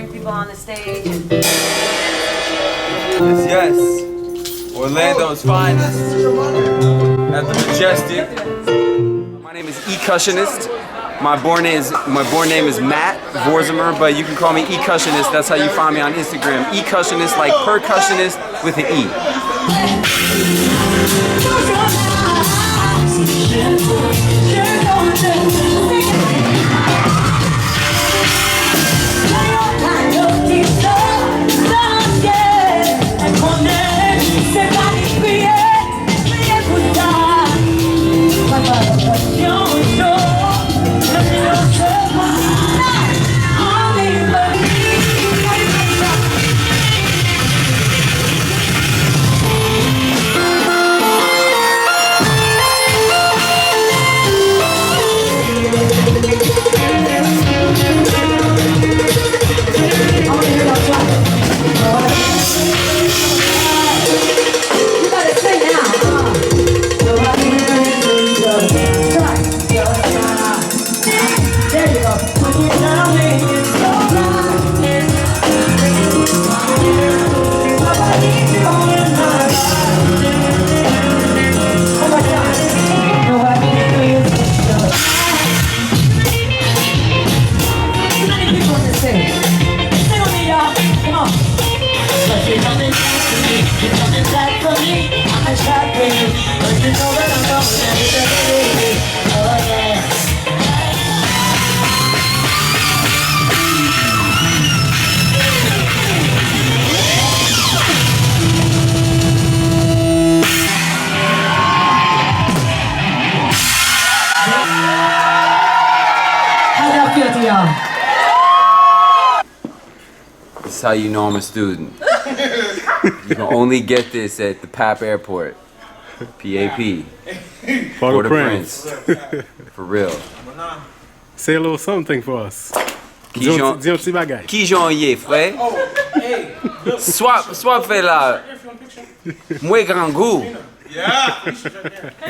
bring people on the stage. Yes. Orlando's finest at the Majestic. My name is ECUSSIONIST. My born name is Matt Vorzimer, but you can call me ECUSSIONIST. That's how you find me on Instagram. ECUSSIONIST, like percussionist with an E. This is how you know I'm a student. You can only get this at the PAP Airport. PAP. Port-au-Prince. For real. Say a little something for us. Dis un petit bagay. Qui j'en y est, frère? Swap fait là. Moi grand goût.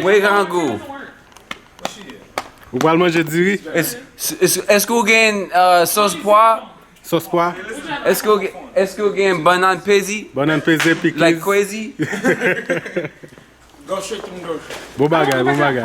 Moi grand goût. Vous pouvez manger du riz? Est-ce que vous gagnez sauce poire? Sauce poire? Est-ce que vous gagnez banane pesi? Banane pesée piquée. Like crazy? Go straight to the grocery. Bon bagay, bon bagay.